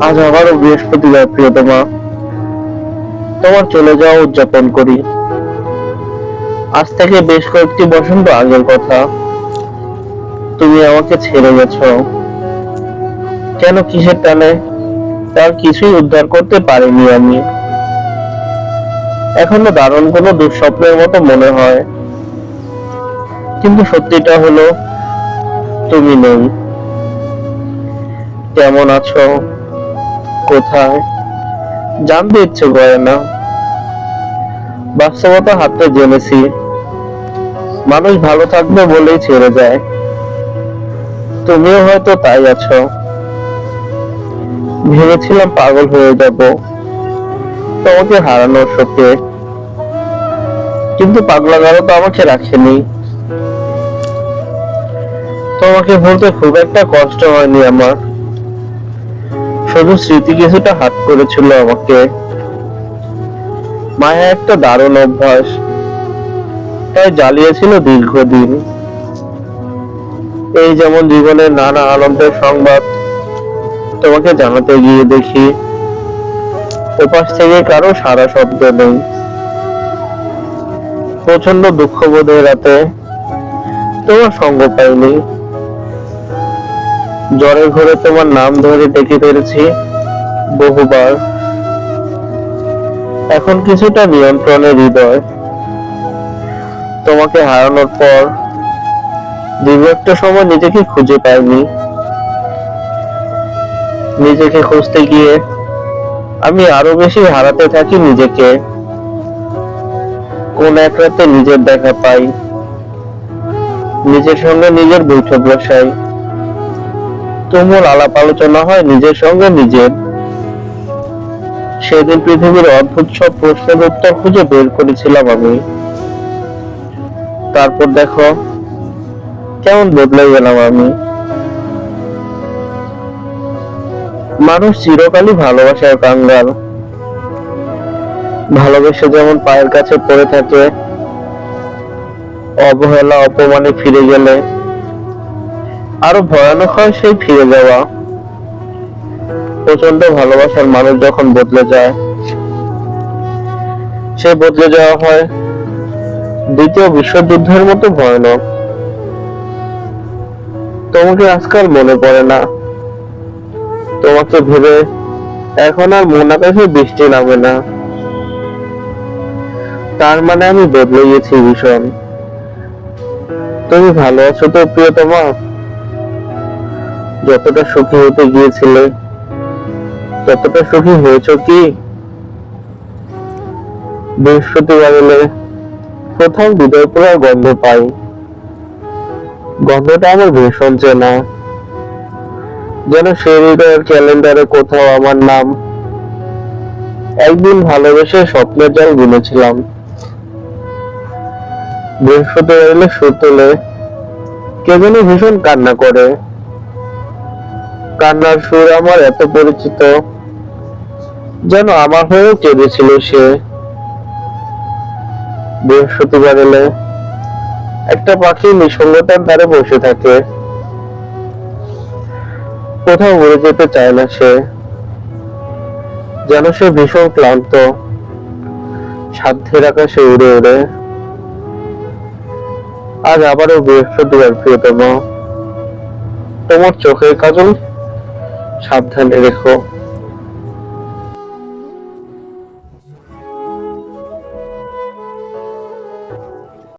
আজ আবারও বৃহস্পতিবার প্রিয়তমা, তোমার চলে যাওয়া উদযাপন করি। আজ থেকে বেশ কয়েকটি বসন্ত আগের কথা। তুমি আমাকে ছেড়ে গেছো। কেন, কিসের টানে, তার কিছুই উদ্ধার করতে পারিনি আমি। এখনো দারুণ কোনো দুঃস্বপ্নের মতো মনে হয়, কিন্তু সত্যিটা হলো তুমি নেই। কেমন আছো, কোথায়, জানতে ইচ্ছে করে না। বাস্তবতা হাতে জেনেছি, মানুষ ভালো থাকবে বলেই ছেড়ে যায়। তুমিও হয়তো তাই আছো। ভেবেছিলাম পাগল হয়ে যাব তোমাকে হারানোর শোকে, কিন্তু পাগলাগারও তো আমাকে রাখেনি। তোমাকে বলতে খুব একটা কষ্ট হয়নি আমার, শুধু স্মৃতি কিছুটা হাত করেছিল আমাকে। মায়া একটা দারুণ অভ্যাস, তাই জ্বালিয়েছিল দীর্ঘদিন। এই যেমন জীবনের নানা আনন্দের সংবাদ তোমাকে জানাতে গিয়ে দেখি ওপাশ থেকে কারো সারা শব্দ নেই। প্রচন্ড দুঃখ বোধের রাতে তোমার সঙ্গ পাইনি। জ্বরের ঘরে তোমার নাম ধরে ডেকে পেরেছি বহুবার। এখন কিছুটা নিয়ন্ত্রণের হৃদয়। তোমাকে হারানোর পর দীর্ঘ একটা সময় নিজেকে খুঁজে পাইনি। নিজেকে খুঁজতে গিয়ে আমি আরো বেশি হারাতে থাকি নিজেকে। কোন এক রাতে নিজের দেখা পাই, নিজের সঙ্গে নিজের বৈঠক বসাই। তুমুল আলাপ আলোচনা হয় নিজের সঙ্গে নিজের। সেদিন পৃথিবীর অদ্ভুত সব প্রশ্নের উত্তর খুঁজে বের করেছিলাম আমি। তারপর দেখো কেমন বদলে গেলাম আমি। মানুষ চিরকালই ভালোবাসার কাঙ্গাল। ভালোবেসে যেমন পায়ের কাছে পড়ে থাকে, অবহেলা অপমানে ফিরে গেলে আরো ভয়ানক হয় সেই ফিরে যাওয়া। প্রচন্ড ভালোবাসার মানুষ যখন বদলে যায়, সে বদলে যাওয়া হয় দ্বিতীয় বিশ্বযুদ্ধের মতো ভয়ানক। তোমাকে আজকাল মনে পড়ে না। তোমাকে ভেবে এখন আর মন আকাশে বৃষ্টি নামে না। তার মানে আমি বদলে গেছি ভীষণ। তুমি ভালো আছো তো প্রিয়তমা? যতটা সুখী হতে গিয়েছিলে ততটা সুখী হয়েছো কি? বৃহস্পতিবার এলে প্রথম বিদায় পড়ার গন্ধ পাই। গন্ধটা আমার ভীষণ চেনা, যেন সেই হৃদয়ের ক্যালেন্ডারে কোথাও আমার নাম। একদিন ভালোবেসে স্বপ্নের জাল বুনেছিলাম। বৃহস্পতিবার এলে সুর তোলে কে যেন ভীষণ কান্না করে। কান্নার সুর আমার এত পরিচিত, যেন আমার হয়েও কেঁদেছিল সে। বৃহস্পতিবার এলে একটা পাখি নিঃসঙ্গতার ধারে বসে থাকে। কোথাও উড়ে যেতে চায় না সে, যেন সে ভীষণ ক্লান্ত, সাধ্যের আকাশে উড়ে উড়ে। আজ আবারও বৃহস্পতিবার প্রিয়তম, তোমার চোখের কাজল সাবধানে রেখো।